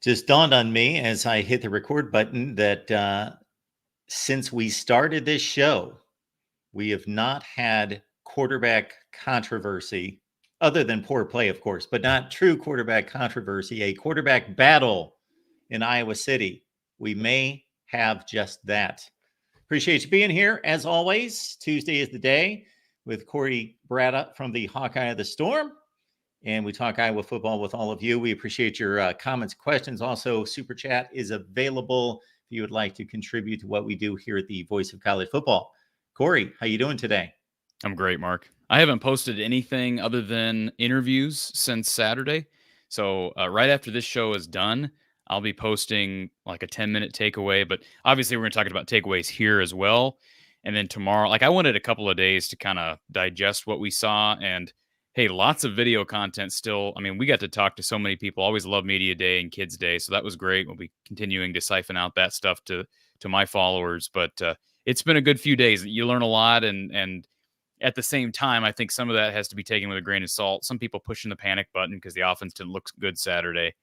Just dawned on me as I hit the record button that since we started this show, we have not had quarterback controversy, other than poor play, of course, but not true quarterback controversy, a quarterback battle in Iowa City. We may have just that. Appreciate you being here. As always, Tuesday is the day with Corey Braddock from the Hawkeye of the Storm. And we talk Iowa football with all of you. We appreciate your comments, questions. Also, Super Chat is available if you would like to contribute to what we do here at the Voice of College Football. Corey, how you doing today? I'm great, Mark. I haven't posted anything other than interviews since Saturday. So right after this show is done, I'll be posting like a 10-minute takeaway. But obviously, we're going to talk about takeaways here as well. And then tomorrow, I wanted a couple of days to kind of digest what we saw. And hey, lots of video content still. I mean, we got to talk to so many people. Always love Media Day and Kids Day. So that was great. We'll be continuing to siphon out that stuff to my followers. But it's been a good few days. You learn a lot. And at the same time, I think some of that has to be taken with a grain of salt. Some people pushing the panic button because the offense didn't look good Saturday.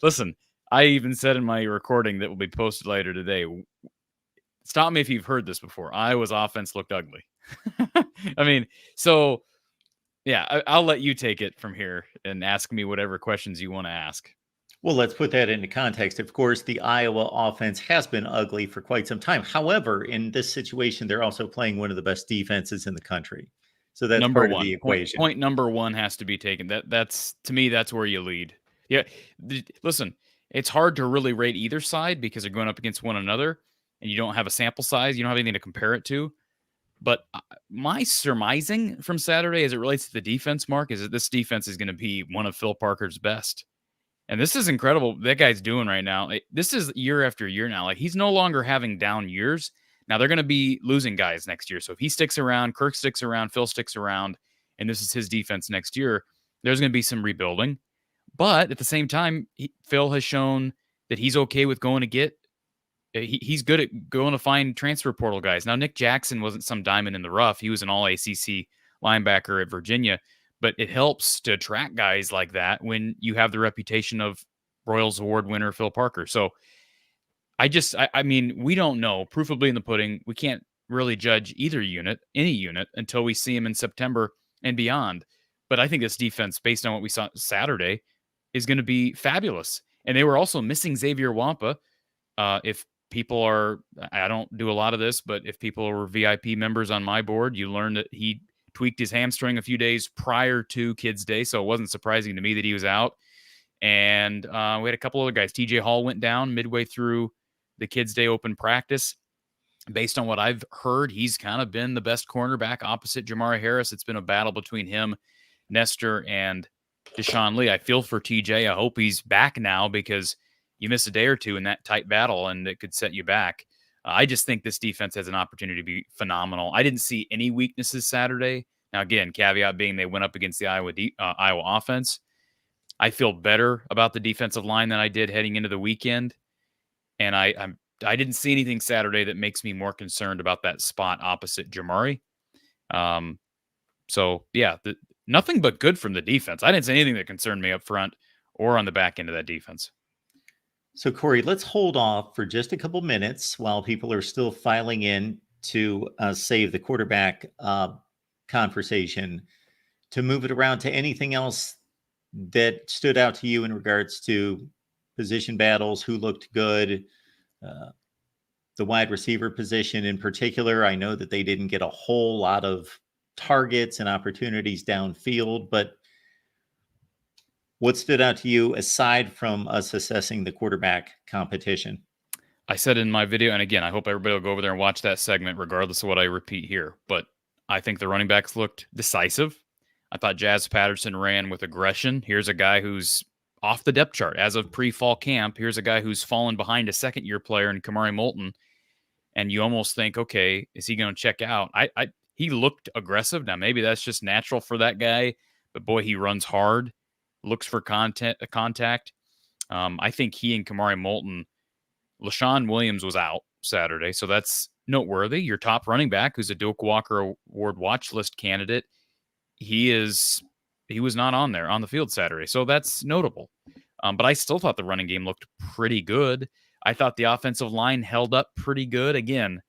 Listen, I even said in my recording that will be posted later today, stop me if you've heard this before. Iowa's offense looked ugly. I mean, so yeah, I'll let you take it from here and ask me whatever questions you want to ask. Well, let's put that into context. Of course, the Iowa offense has been ugly for quite some time. However, in this situation, they're also playing one of the best defenses in the country. So that's number part one. of the equation. Point number one has to be taken. That's to me, that's where you lead. Yeah. Listen, it's hard to really rate either side because they're going up against one another and you don't have a sample size. You don't have anything to compare it to. But my surmising from Saturday as it relates to the defense, Mark, is that this defense is going to be one of Phil Parker's best. And this is incredible. That guy's doing right now. This is year after year now. Like, he's no longer having down years. Now they're going to be losing guys next year. So if he sticks around, Kirk sticks around, Phil sticks around, and this is his defense next year, there's going to be some rebuilding. But at the same time, Phil has shown that he's okay with going to get. He's good at going to find transfer portal guys. Now, Nick Jackson wasn't some diamond in the rough. He was an all-ACC linebacker at Virginia. But it helps to attract guys like that when you have the reputation of Royals Award winner Phil Parker. So I mean, we don't know. Proof will be in the pudding. We can't really judge any unit, until we see him in September and beyond. But I think this defense, based on what we saw Saturday, is going to be fabulous. And they were also missing Xavier Wampa. If people are, I don't do a lot of this, but if people were VIP members on my board, you learn that he tweaked his hamstring a few days prior to Kids Day, so it wasn't surprising to me that he was out. And we had a couple other guys. TJ Hall went down midway through the Kids Day open practice. Based on what I've heard, he's kind of been the best cornerback opposite Jamari Harris. It's been a battle between him, Nestor, and Deshaun Lee. I feel for TJ. I hope he's back now because you miss a day or two in that tight battle and it could set you back. I just think this defense has an opportunity to be phenomenal. I didn't see any weaknesses Saturday. Now, again, caveat being they went up against the Iowa offense. I feel better about the defensive line than I did heading into the weekend. And I didn't see anything Saturday that makes me more concerned about that spot opposite Jamari. So, yeah, nothing but good from the defense. I didn't see anything that concerned me up front or on the back end of that defense. So, Corey, let's hold off for just a couple minutes while people are still filing in to save the quarterback conversation to move it around to anything else that stood out to you in regards to position battles, who looked good, the wide receiver position in particular. I know that they didn't get a whole lot of targets and opportunities downfield, but what stood out to you aside from us assessing the quarterback competition? I said in my video, and again, I hope everybody will go over there and watch that segment, regardless of what I repeat here. But I think the running backs looked decisive. I thought Jazz Patterson ran with aggression. Here's a guy who's off the depth chart as of pre-fall camp. Here's a guy who's fallen behind a second-year player in Kamari Moulton. And you almost think, okay, is he going to check out? He looked aggressive. Now, maybe that's just natural for that guy. But, boy, he runs hard. Looks for contact. I think he and Kamari Moulton, LaShawn Williams was out Saturday, so that's noteworthy. Your top running back, who's a Doak Walker Award watch list candidate, he is he was not on there on the field Saturday. So that's notable. But I still thought the running game looked pretty good. I thought the offensive line held up pretty good. Again,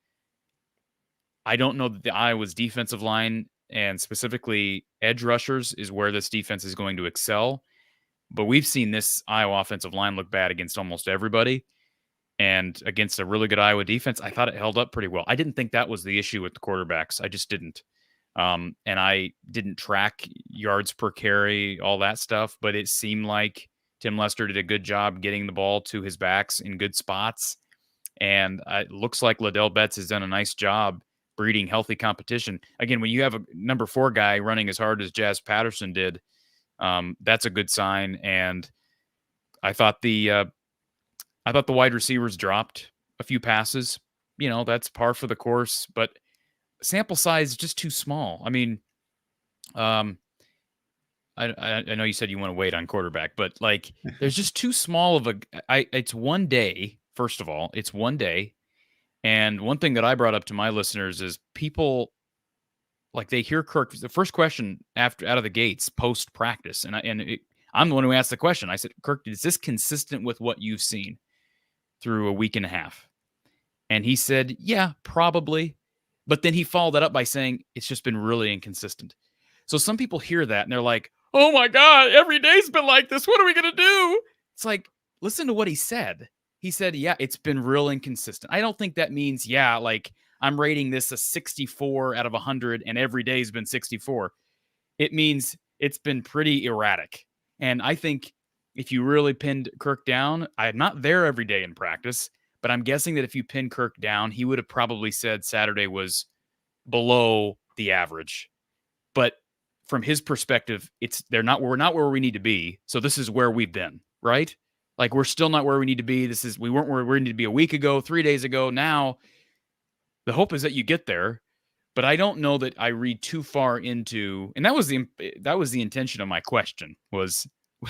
I don't know that the Iowa's defensive line and specifically edge rushers is where this defense is going to excel. But we've seen this Iowa offensive line look bad against almost everybody. And against a really good Iowa defense, I thought it held up pretty well. I didn't think that was the issue with the quarterbacks. I just didn't. And I didn't track yards per carry, all that stuff. But it seemed like Tim Lester did a good job getting the ball to his backs in good spots. And it looks like Liddell Betts has done a nice job breeding healthy competition. Again, when you have a number 4 guy running as hard as Jazz Patterson did, that's a good sign. And I thought the wide receivers dropped a few passes. That's par for the course, but sample size is just too small. I mean, I know you said you want to wait on quarterback, but like, there's just too small of it's one day. First of all, it's one day. And one thing that I brought up to my listeners is people, like, they hear Kirk, the first question out of the gates post practice. I'm the one who asked the question. I said, Kirk, is this consistent with what you've seen through a week and a half? And he said, yeah, probably. But then he followed that up by saying, it's just been really inconsistent. So some people hear that and they're like, oh my God, every day's been like this. What are we going to do? It's like, listen to what he said. He said, yeah, it's been real inconsistent. I don't think that means, yeah, like I'm rating this a 64 out of 100 and every day's been 64. It means it's been pretty erratic. And I think if you really pinned Kirk down, I'm not there every day in practice, but I'm guessing that if you pinned Kirk down, he would have probably said Saturday was below the average. But from his perspective, we're not where we need to be. So this is where we've been, right? Like, we're still not where we need to be. We weren't where we need to be a week ago, 3 days ago. Now, the hope is that you get there, but I don't know that I read too far into. And that was the intention of my question was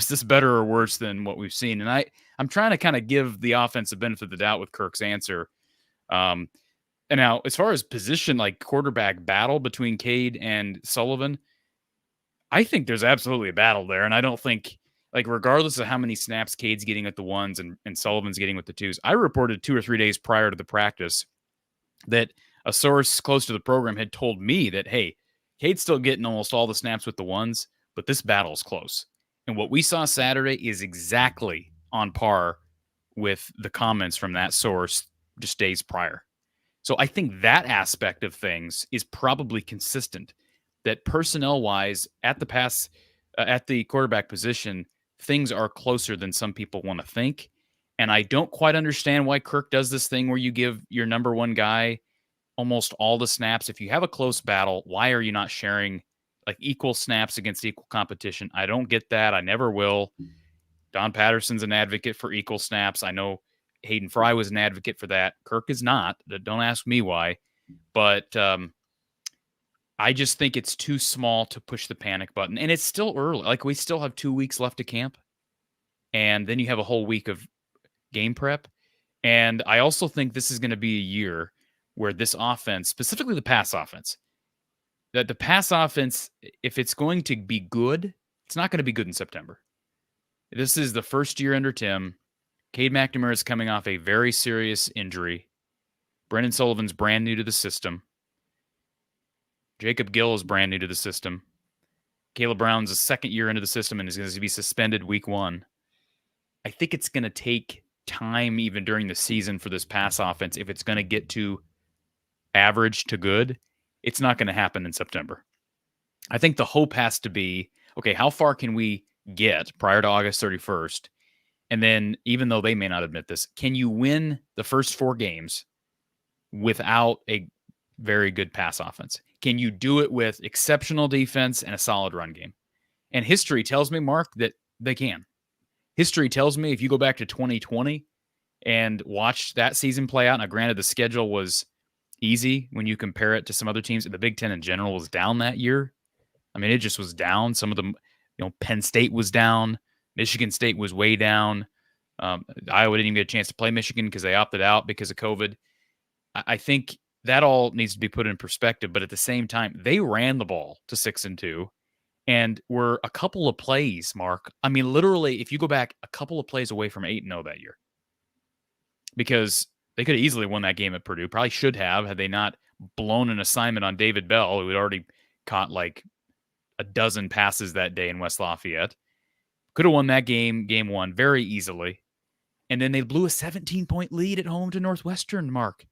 this better or worse than what we've seen? And I'm trying to kind of give the offense the benefit of the doubt with Kirk's answer. And now, as far as position, like quarterback battle between Cade and Sullivan, I think there's absolutely a battle there, and I don't think. Like, regardless of how many snaps Cade's getting with the ones and Sullivan's getting with the twos, I reported 2 or 3 days prior to the practice that a source close to the program had told me that, hey, Cade's still getting almost all the snaps with the ones, but this battle's close. And what we saw Saturday is exactly on par with the comments from that source just days prior. So I think that aspect of things is probably consistent, that personnel-wise at the quarterback position, things are closer than some people want to think. And I don't quite understand why Kirk does this thing where you give your number 1 guy almost all the snaps. If you have a close battle, why are you not sharing like equal snaps against equal competition? I don't get that. I never will. Don Patterson's an advocate for equal snaps. I know Hayden Fry was an advocate for that. Kirk is not. Don't ask me why. But I just think it's too small to push the panic button. And it's still early. Like, we still have 2 weeks left to camp. And then you have a whole week of game prep. And I also think this is going to be a year where this offense, specifically the pass offense, that the pass offense, if it's going to be good, it's not going to be good in September. This is the first year under Tim. Cade McNamara is coming off a very serious injury. Brendan Sullivan's brand new to the system. Jacob Gill is brand new to the system. Caleb Brown's a second year into the system and is going to be suspended week 1. I think it's going to take time even during the season for this pass offense. If it's going to get to average to good, it's not going to happen in September. I think the hope has to be, okay, how far can we get prior to August 31st? And then, even though they may not admit this, can you win the first 4 games without a very good pass offense? Can you do it with exceptional defense and a solid run game? And history tells me, Mark, that they can. History tells me if you go back to 2020 and watch that season play out, now granted the schedule was easy when you compare it to some other teams, the Big Ten in general was down that year. I mean, it just was down. Some of them, Penn State was down. Michigan State was way down. Iowa didn't even get a chance to play Michigan because they opted out because of COVID. I think that all needs to be put in perspective, but at the same time, they ran the ball to 6-2, And we're a couple of plays, Mark. I mean, literally, if you go back a couple of plays away from 8-0 that year, because they could have easily won that game at Purdue. Probably should have had they not blown an assignment on David Bell, who had already caught like a dozen passes that day in West Lafayette. Could have won that game 1, very easily. And then they blew a 17-point lead at home to Northwestern, Mark.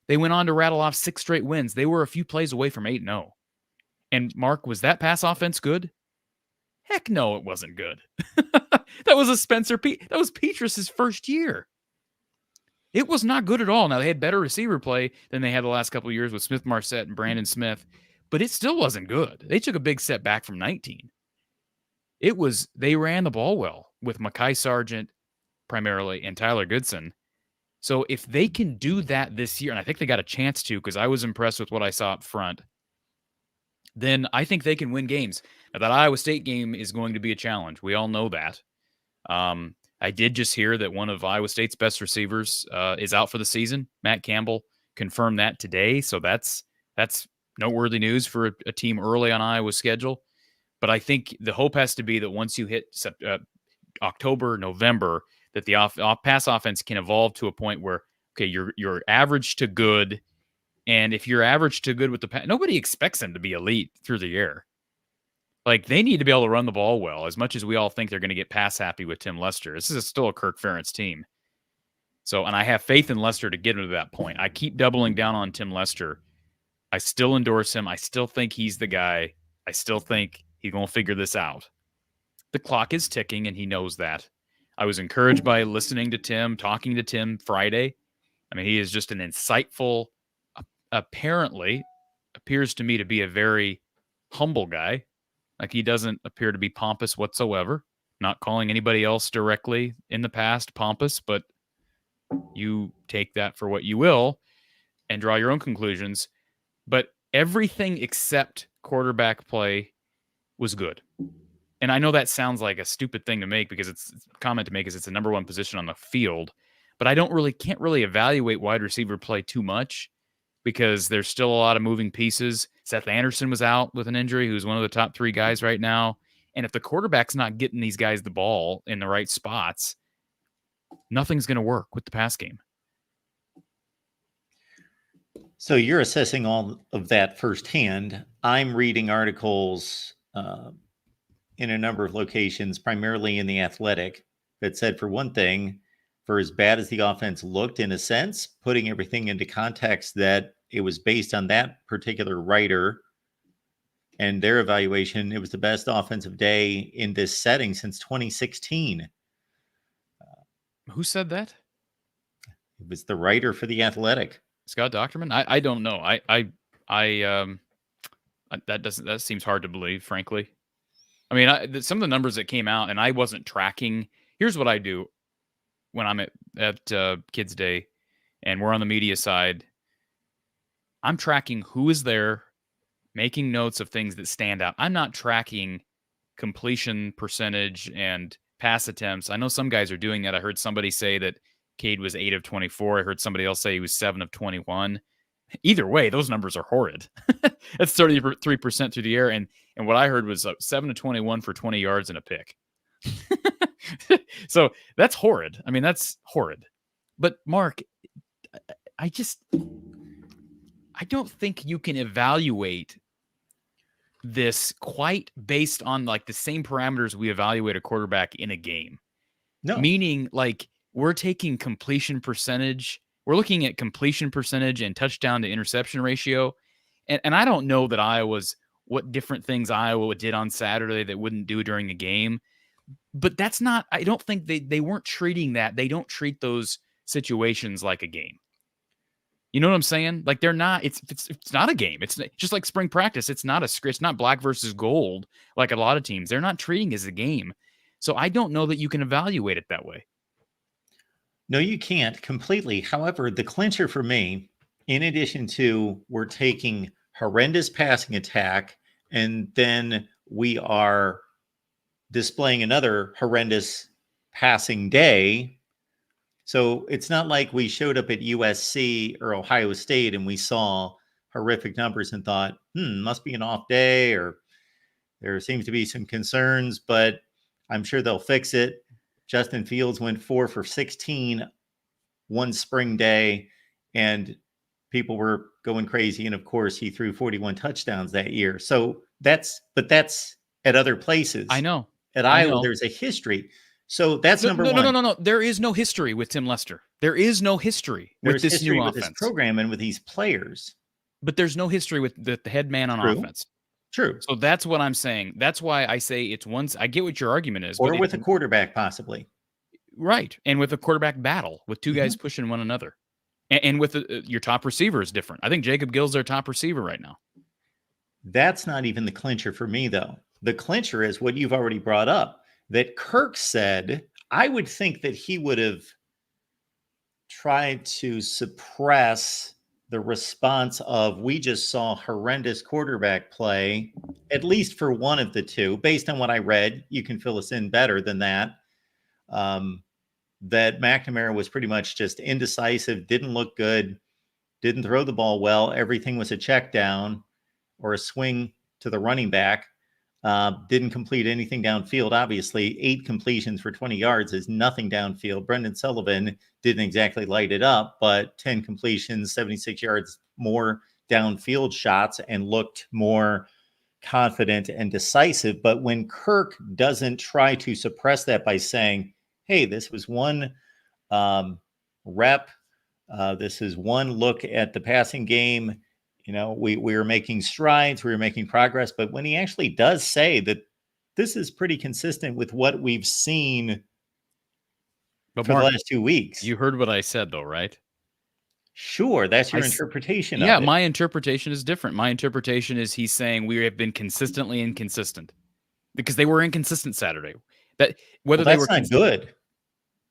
They went on to rattle off 6 straight wins. They were a few plays away from 8-0. And Mark, was that pass offense good? Heck no, it wasn't good. That was a that was Petrus's first year. It was not good at all. Now, they had better receiver play than they had the last couple of years with Smith Marset and Brandon Smith, but it still wasn't good. They took a big step back from 19. They ran the ball well with Mekhi Sargent primarily and Tyler Goodson. So if they can do that this year, and I think they got a chance to because I was impressed with what I saw up front, then I think they can win games. Now, that Iowa State game is going to be a challenge. We all know that. I did just hear that one of Iowa State's best receivers is out for the season. Matt Campbell confirmed that today. So that's noteworthy news for a team early on Iowa's schedule. But I think the hope has to be that once you hit October, November, that the pass offense can evolve to a point where, okay, you're average to good. And if you're average to good with the pass, nobody expects them to be elite through the air. Like, they need to be able to run the ball well, as much as we all think they're going to get pass happy with Tim Lester. This is still a Kirk Ferentz team. So, and I have faith in Lester to get him to that point. I keep doubling down on Tim Lester. I still endorse him. I still think he's the guy. I still think he's going to figure this out. The clock is ticking, and he knows that. I was encouraged by listening to Tim, talking to Tim Friday. I mean, he is just an insightful, apparently, appears to me to be a very humble guy. Like, he doesn't appear to be pompous whatsoever. Not calling anybody else directly in the past pompous, but you take that for what you will and draw your own conclusions. But everything except quarterback play was good. And I know that sounds like a stupid thing to make because it's a comment to make because it's the number one position on the field. But I can't really evaluate wide receiver play too much because there's still a lot of moving pieces. Seth Anderson was out with an injury, who's one of the top 3 guys right now. And if the quarterback's not getting these guys the ball in the right spots, nothing's going to work with the pass game. So you're assessing all of that firsthand. I'm reading articles in a number of locations, primarily in The Athletic, that said, for one thing, for as bad as the offense looked, in a sense, putting everything into context, that it was based on that particular writer and their evaluation, it was the best offensive day in this setting since 2016. Who said that? It was the writer for The Athletic. Scott Docterman? I don't know. That seems hard to believe, frankly. I mean, some of the numbers that came out, and I wasn't tracking. Here's what I do when I'm at Kids Day, and we're on the media side. I'm tracking who is there, making notes of things that stand out. I'm not tracking completion percentage and pass attempts. I know some guys are doing that. I heard somebody say that Cade was 8 of 24. I heard somebody else say he was 7 of 21. Either way, those numbers are horrid. That's 33% through the air. And what I heard was 7 of 21 for 20 yards and a pick. So that's horrid. I mean, that's horrid. But Mark, I don't think you can evaluate this quite based on like the same parameters we evaluate a quarterback in a game. No. Meaning, like, we're taking completion percentage. We're looking at completion percentage and touchdown to interception ratio. And I don't know that what different things Iowa did on Saturday that wouldn't do during the game. But that's not, I don't think they weren't treating that. They don't treat those situations like a game. You know what I'm saying? Like, they're not, it's not a game. It's just like spring practice. It's not black versus gold like a lot of teams. They're not treating it as a game. So I don't know that you can evaluate it that way. No, you can't completely. However, the clincher for me, in addition to we're taking horrendous passing attack and then we are displaying another horrendous passing day. So it's not like we showed up at USC or Ohio State and we saw horrific numbers and thought, must be an off day, or There seems to be some concerns, but I'm sure they'll fix it. Justin Fields went 4 for 16 one spring day, and people were going crazy. And of course, he threw 41 touchdowns that year. So that's at other places. I know. At Iowa, there's a history. So that's number one. No. There is no history with Tim Lester. There is no history with this new offense. With this program and with these players. But there's no history with the head man on offense. True. So that's what I'm saying. That's why I say it's once. I get what your argument is. Or with a quarterback, possibly. Right. And with a quarterback battle, with two guys pushing one another. And with your top receiver is different. I think Jacob Gill's their top receiver right now. That's not even the clincher for me, though. The clincher is what you've already brought up, that Kirk said. I would think that he would have tried to suppress the response of, we just saw horrendous quarterback play, at least for one of the two, based on what I read. You can fill us in better than that. That McNamara was pretty much just indecisive, didn't look good, didn't throw the ball well. Everything was a check down or a swing to the running back. Didn't complete anything downfield. Obviously, 8 completions for 20 yards is nothing downfield. Brendan Sullivan didn't exactly light it up, but 10 completions, 76 yards more downfield shots, and looked more confident and decisive. But when Kirk doesn't try to suppress that by saying, hey, this was one rep, this is one look at the passing game, we were making strides, we were making progress. But when he actually does say that this is pretty consistent with what we've seen for the last 2 weeks. You heard what I said, though, right? Sure, that's your interpretation of it. Yeah, my interpretation is different. My interpretation is he's saying we have been consistently inconsistent because they were inconsistent Saturday. That's not good.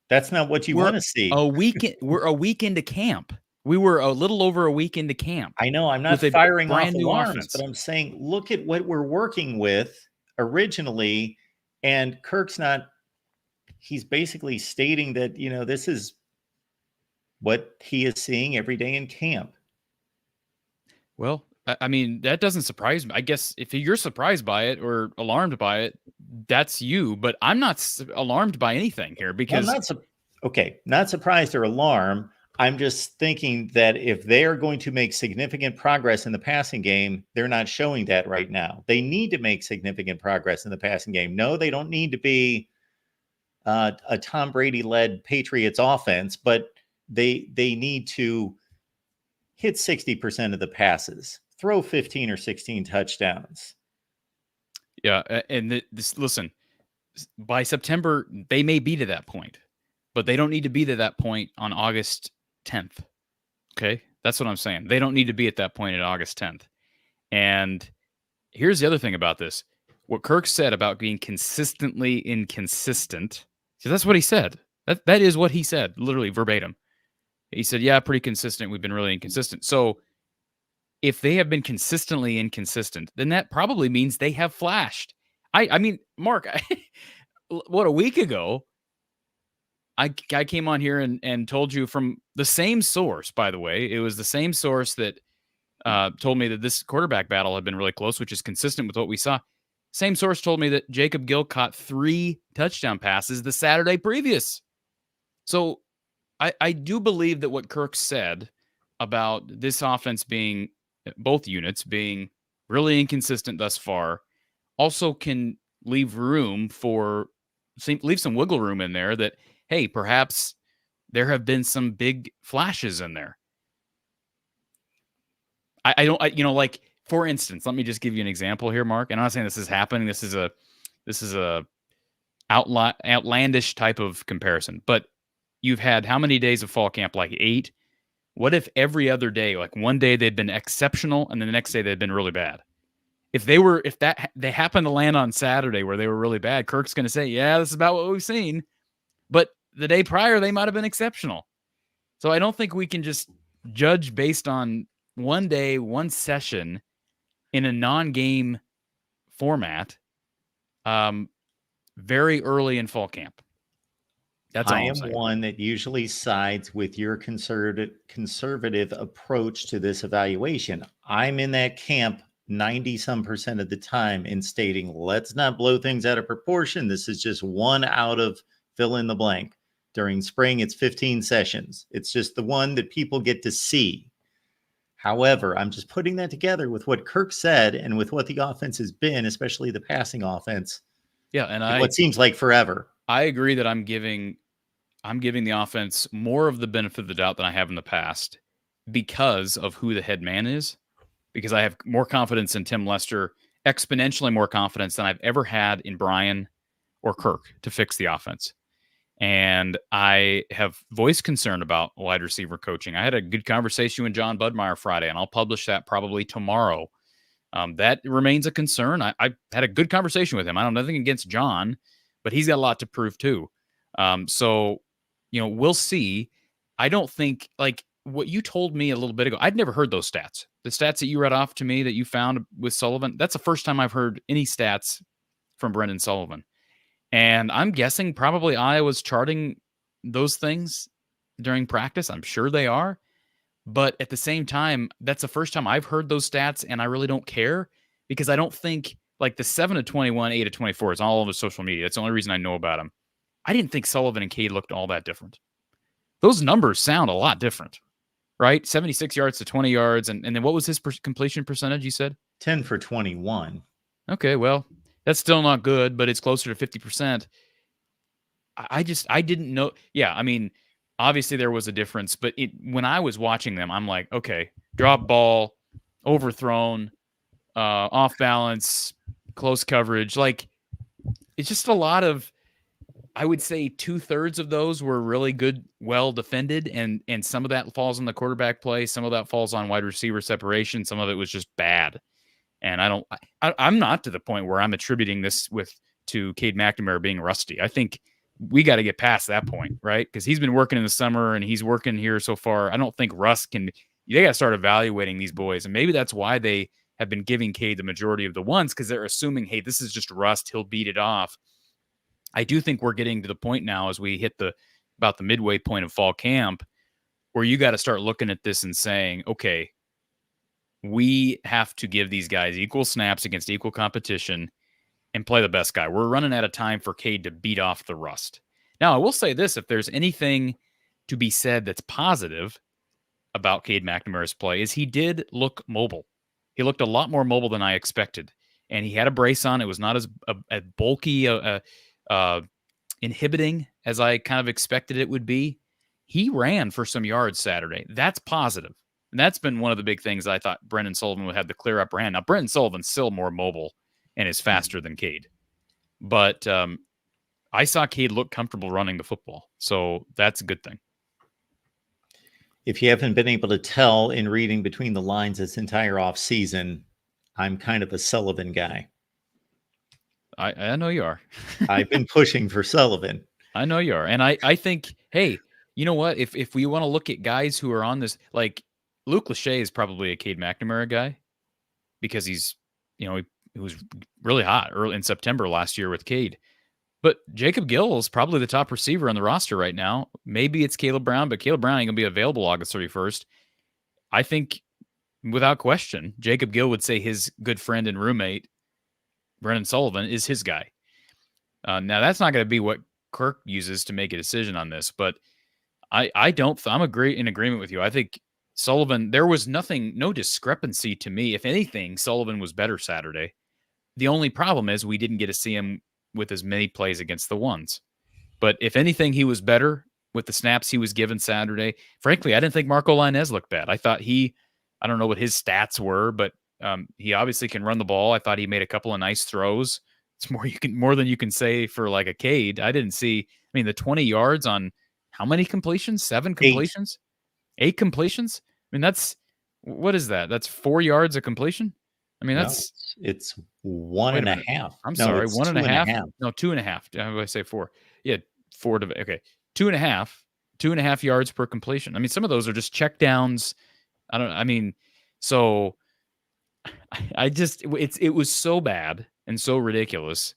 That's not what you want to see. We're a week into camp. We were a little over a week into camp. I know. I'm not firing off alarms, but I'm saying, look at what we're working with originally. And Kirk's not, he's basically stating that, this is what he is seeing every day in camp. Well, I mean, that doesn't surprise me. I guess if you're surprised by it or alarmed by it, that's you. But I'm not alarmed by anything here because... not surprised or alarmed. I'm just thinking that if they are going to make significant progress in the passing game, they're not showing that right now. They need to make significant progress in the passing game. No, they don't need to be a Tom Brady-led Patriots offense, but they need to hit 60% of the passes, throw 15 or 16 touchdowns. Yeah, and listen, by September, they may be to that point, but they don't need to be to that point on August 10th. Okay? That's what I'm saying. They don't need to be at that point at August 10th. And here's the other thing about this. What Kirk said about being consistently inconsistent, so that's what he said. That is what he said, literally verbatim. He said, yeah, pretty consistent. We've been really inconsistent. So if they have been consistently inconsistent, then that probably means they have flashed. I mean, Mark, what, a week ago, I came on here and told you from the same source, by the way. It was the same source that told me that this quarterback battle had been really close, which is consistent with what we saw. Same source told me that Jacob Gill caught 3 touchdown passes the Saturday previous. So I do believe that what Kirk said about this offense being, both units being really inconsistent thus far, also can leave some wiggle room in there that, hey, perhaps there have been some big flashes in there. Like, for instance, let me just give you an example here, Mark. And I'm not saying this is happening. This is a outlandish type of comparison, but you've had how many days of fall camp? Like 8. What if every other day, like one day they'd been exceptional and then the next day they'd been really bad? If they happened to land on Saturday where they were really bad, Kirk's going to say, yeah, this is about what we've seen. But the day prior, they might have been exceptional. So I don't think we can just judge based on one day, one session in a non-game format very early in fall camp. That's all I am one that usually sides with your conservative approach to this evaluation. I'm in that camp 90% of the time in stating, let's not blow things out of proportion. This is just one out of fill in the blank. During spring, it's 15 sessions. It's just the one that people get to see. However, I'm just putting that together with what Kirk said and with what the offense has been, especially the passing offense. Yeah, and What seems like forever. I agree that I'm giving the offense more of the benefit of the doubt than I have in the past because of who the head man is. Because I have more confidence in Tim Lester, exponentially more confidence than I've ever had in Brian or Kirk to fix the offense. And I have voiced concern about wide receiver coaching. I had a good conversation with John Budmeyer Friday, and I'll publish that probably tomorrow. That remains a concern. I had a good conversation with him. I don't have nothing against John, but he's got a lot to prove too. So, we'll see. I don't think, like what you told me a little bit ago, I'd never heard those stats. The stats that you read off to me that you found with Sullivan, that's the first time I've heard any stats from Brendan Sullivan. And I'm guessing probably Iowa's charting those things during practice. I'm sure they are. But at the same time, that's the first time I've heard those stats, and I really don't care because I don't think like the 7-21, 8-24 is all over social media. That's the only reason I know about them. I didn't think Sullivan and Cade looked all that different. Those numbers sound a lot different, right? 76 yards to 20 yards. And then what was his completion percentage, you said? 10 for 21. Okay, well, that's still not good, but it's closer to 50%. I didn't know. Yeah, I mean, obviously there was a difference, but when I was watching them, I'm like, okay, drop ball, overthrown, off balance, close coverage. Like, it's just a lot of, I would say 2/3 of those were really good, well defended, and some of that falls on the quarterback play, some of that falls on wide receiver separation, some of it was just bad. And I'm not to the point where I'm attributing this to Cade McNamara being rusty. I think we got to get past that point, right? Because he's been working in the summer and he's working here so far. I don't think Russ they got to start evaluating these boys. And maybe that's why they have been giving Cade the majority of the ones, because they're assuming, hey, this is just rust. He'll beat it off. I do think we're getting to the point now as we hit about the midway point of fall camp where you got to start looking at this and saying, okay, we have to give these guys equal snaps against equal competition and play the best guy. We're running out of time for Cade to beat off the rust. Now, I will say this, if there's anything to be said that's positive about Cade McNamara's play, is he did look mobile. He looked a lot more mobile than I expected. And he had a brace on. It was not as bulky, inhibiting as I kind of expected it would be. He ran for some yards Saturday. That's positive. And that's been one of the big things I thought Brendan Sullivan would have the clear upper hand. Now, Brendan Sullivan's still more mobile and is faster than Cade. But I saw Cade look comfortable running the football. So that's a good thing. If you haven't been able to tell in reading between the lines this entire offseason, I'm kind of a Sullivan guy. I know you are. I've been pushing for Sullivan. I know you are. And I think, hey, you know what? If we want to look at guys who are on this, like Luke Lachey is probably a Cade McNamara guy because he's, he was really hot early in September last year with Cade. But Jacob Gill is probably the top receiver on the roster right now. Maybe it's Caleb Brown, but Caleb Brown ain't going to be available August 31st. I think, without question, Jacob Gill would say his good friend and roommate, Brendan Sullivan, is his guy. Now, that's not going to be what Kirk uses to make a decision on this, but I'm in agreement with you. I think Sullivan, there was no discrepancy to me. If anything, Sullivan was better Saturday. The only problem is we didn't get to see him with as many plays against the ones. But if anything, he was better with the snaps he was given Saturday. Frankly, I didn't think Marco Lainez looked bad. I thought I don't know what his stats were, but he obviously can run the ball. I thought he made a couple of nice throws. It's more than you can say for like a Cade. I didn't see, the 20 yards on how many completions? 7 completions? 8 completions? What is that? That's 4 yards of completion? It's 1.5. I'm sorry, 1.5. No, 2.5. How do I say 4? Yeah, 4 to okay, 2.5 yards per completion. Some of those are just check downs. So it was so bad and so ridiculous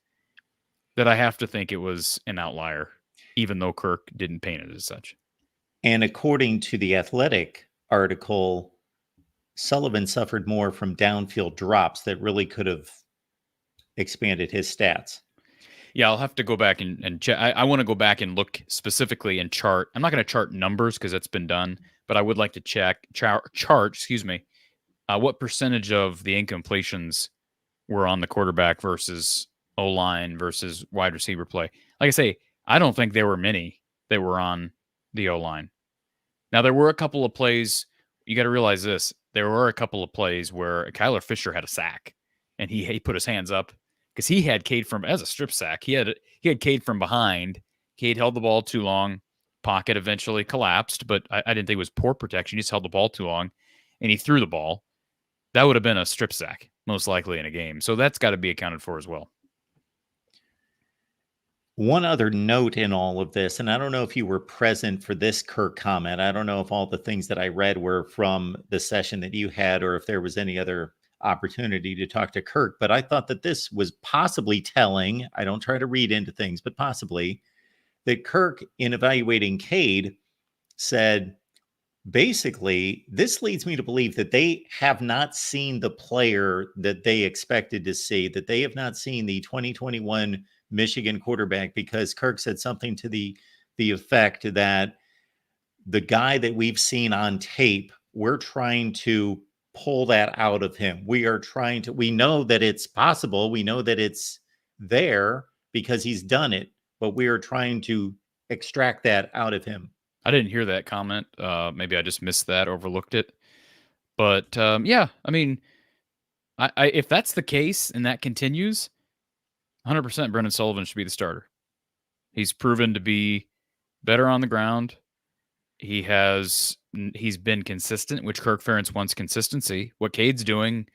that I have to think it was an outlier, even though Kirk didn't paint it as such. And according to the Athletic article, Sullivan suffered more from downfield drops that really could have expanded his stats. Yeah, I'll have to go back and check. I want to go back and look specifically and chart. I'm not going to chart numbers because that's been done, but I would like to chart. Excuse me. What percentage of the incompletions were on the quarterback versus O line versus wide receiver play? Like I say, I don't think there were many that were on the O line. Now there were a couple of plays. You got to realize this. There were a couple of plays where Kyler Fisher had a sack, and he put his hands up because he had Cade from as a strip sack. He had Cade from behind. Cade held the ball too long. Pocket eventually collapsed, but I didn't think it was poor protection. He just held the ball too long, and he threw the ball. That would have been a strip sack, most likely in a game. So that's got to be accounted for as well. One other note in all of this, and I don't know if you were present for this Kirk comment. I don't know if all the things that I read were from the session that you had or if there was any other opportunity to talk to Kirk, but I thought that this was possibly telling. I don't try to read into things, but possibly that Kirk, in evaluating Cade, said, basically, this leads me to believe that they have not seen the player that they expected to see, that they have not seen the 2021 Michigan quarterback, because Kirk said something to the effect that the guy that we've seen on tape, we're trying to pull that out of him. We know that it's possible. We know that it's there because he's done it, but we are trying to extract that out of him. I didn't hear that comment. Maybe I just missed that, overlooked it. But yeah, I mean, I if that's the case and that continues, 100% Brendan Sullivan should be the starter. He's proven to be better on the ground. He's been consistent, which Kirk Ferentz wants consistency. What Cade's doing,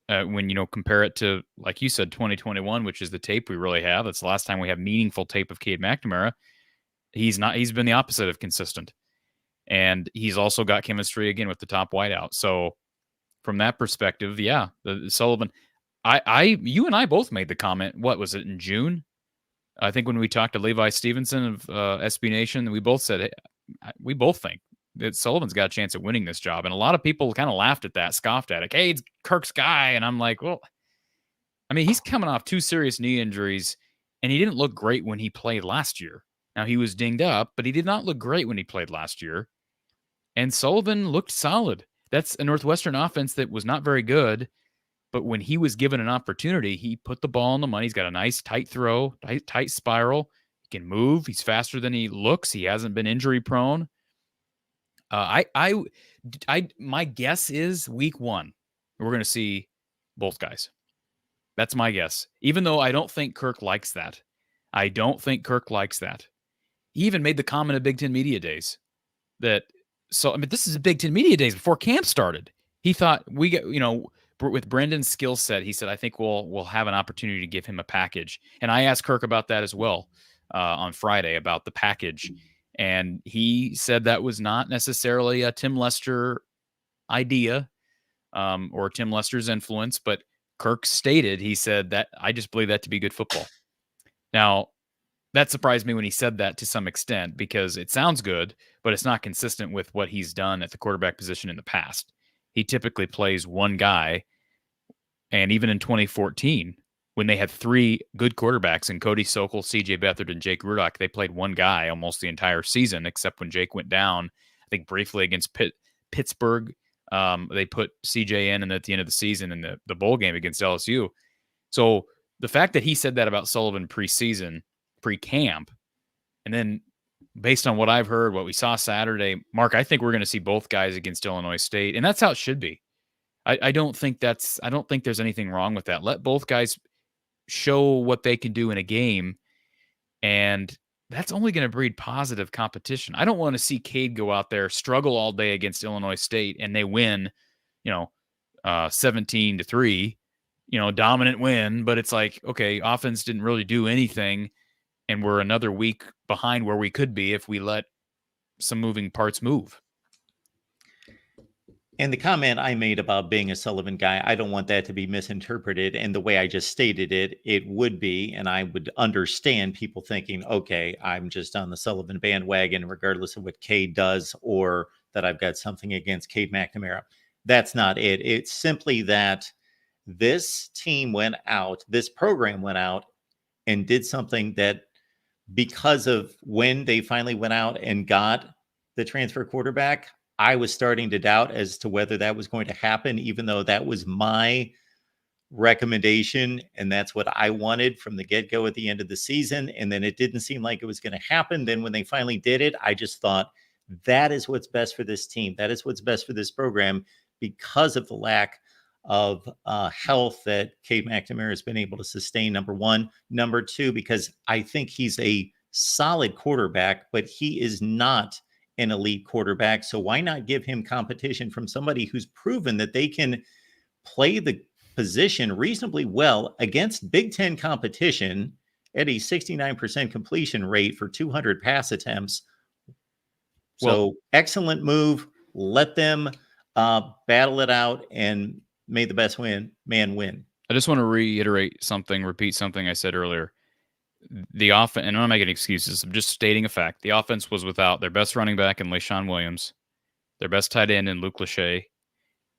when compare it to, like you said, 2021, which is the tape we really have. That's the last time we have meaningful tape of Cade McNamara. He's been the opposite of consistent. And he's also got chemistry again with the top wideout. So from that perspective, yeah, the Sullivan, you and I both made the comment. What was it, in June? I think when we talked to Levi Stevenson of SB Nation, we both said, hey, we both think that Sullivan's got a chance at winning this job. And a lot of people kind of laughed at that, scoffed at it. Cade's Kirk's guy. And I'm like, well, I mean, he's coming off 2 serious knee injuries, and he didn't look great when he played last year. Now, he was dinged up, but he did not look great when he played last year. And Sullivan looked solid. That's a Northwestern offense that was not very good, but when he was given an opportunity, he put the ball on the money. He's got a nice tight throw, tight spiral. He can move. He's faster than he looks. He hasn't been injury prone. My guess is week 1, we're going to see both guys. That's my guess. Even though I don't think Kirk likes that. He even made the comment at Big Ten Media Days that, this is Big Ten Media Days before camp started. He thought we get, with Brendan's skill set, he said, I think we'll have an opportunity to give him a package. And I asked Kirk about that as well on Friday, about the package. And he said that was not necessarily a Tim Lester idea or Tim Lester's influence, but Kirk stated, he said that I just believe that to be good football. Now, that surprised me when he said that to some extent, because it sounds good, but it's not consistent with what he's done at the quarterback position in the past. He typically plays one guy. And even in 2014, when they had 3 good quarterbacks in Cody Sokol, CJ Beathard, and Jake Rudock, they played one guy almost the entire season, except when Jake went down, I think briefly against Pittsburgh. They put CJ in, and at the end of the season in the bowl game against LSU. So the fact that he said that about Sullivan pre-season, pre-camp, and then based on what I've heard, what we saw Saturday, Mark, I think we're going to see both guys against Illinois State, and that's how it should be. I don't think there's anything wrong with that. Let both guys show what they can do in a game, and that's only going to breed positive competition. I don't want to see Cade go out there, struggle all day against Illinois State, and they win, 17-3, dominant win. But it's like, okay, offense didn't really do anything, and we're another week behind where we could be if we let some moving parts move. And the comment I made about being a Sullivan guy, I don't want that to be misinterpreted. And the way I just stated it, it would be, and I would understand people thinking, okay, I'm just on the Sullivan bandwagon, regardless of what Cade does, or that I've got something against Cade McNamara. That's not it. It's simply that this team went out, this program went out and did something that, because of when they finally went out and got the transfer quarterback, I was starting to doubt as to whether that was going to happen, even though that was my recommendation and that's what I wanted from the get-go at the end of the season. And then it didn't seem like it was going to happen. Then when they finally did it, I just thought that is what's best for this team. That is what's best for this program, because of the lack of health that Cade McNamara has been able to sustain, number one. Number two, because I think he's a solid quarterback, but he is not an elite quarterback. So why not give him competition from somebody who's proven that they can play the position reasonably well against Big Ten competition at a 69% completion rate for 200 pass attempts. So excellent move. Let them battle it out, and may the best man win. I just want to repeat something I said earlier. The offense, and I'm not making excuses, I'm just stating a fact. The offense was without their best running back in LaShawn Williams, their best tight end in Luke Lachey,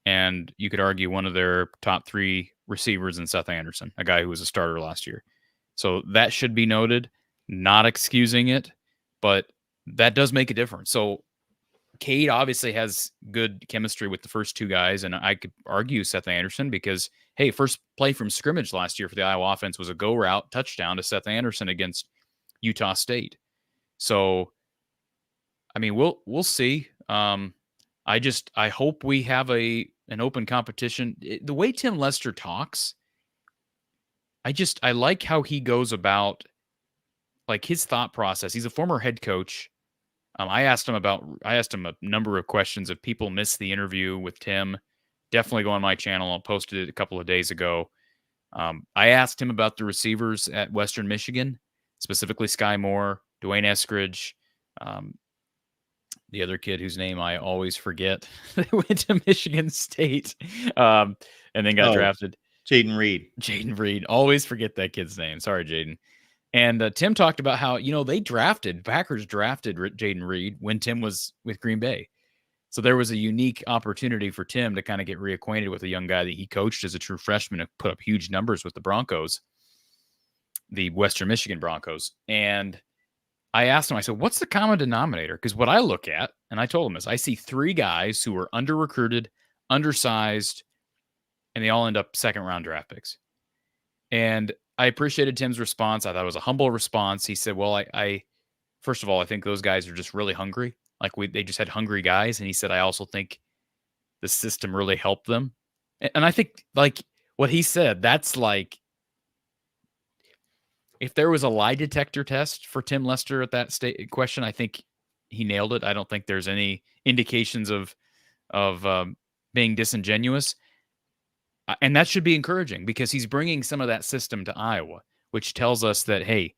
and you could argue one of their top 3 receivers in Seth Anderson, a guy who was a starter last year. So that should be noted, not excusing it, but that does make a difference. So Cade obviously has good chemistry with the first 2 guys, and I could argue Seth Anderson because, hey, first play from scrimmage last year for the Iowa offense was a go route touchdown to Seth Anderson against Utah State. So, I mean, we'll see. I hope we have an open competition. The way Tim Lester talks, I like how he goes about, like, his thought process. He's a former head coach. I asked him a number of questions. If people missed the interview with Tim, definitely go on my channel. I posted it a couple of days ago. I asked him about the receivers at Western Michigan, specifically Sky Moore, Dwayne Eskridge, the other kid whose name I always forget, that went to Michigan State and then got drafted. Jaden Reed. Always forget that kid's name. Sorry, Jaden. And Tim talked about how, Packers drafted Jaden Reed when Tim was with Green Bay. So there was a unique opportunity for Tim to kind of get reacquainted with a young guy that he coached as a true freshman and put up huge numbers with the Broncos, the Western Michigan Broncos. And I asked him, I said, what's the common denominator? Because what I look at, and I told him, is I see 3 guys who were under-recruited, undersized, and they all end up second-round draft picks. And I appreciated Tim's response. I thought it was a humble response. He said, well, I first of all, I think those guys are just really hungry. Like they just had hungry guys. And he said, I also think the system really helped them. And I think, like what he said, that's like, if there was a lie detector test for Tim Lester at that question, I think he nailed it. I don't think there's any indications of being disingenuous. And that should be encouraging because he's bringing some of that system to Iowa, which tells us that, hey,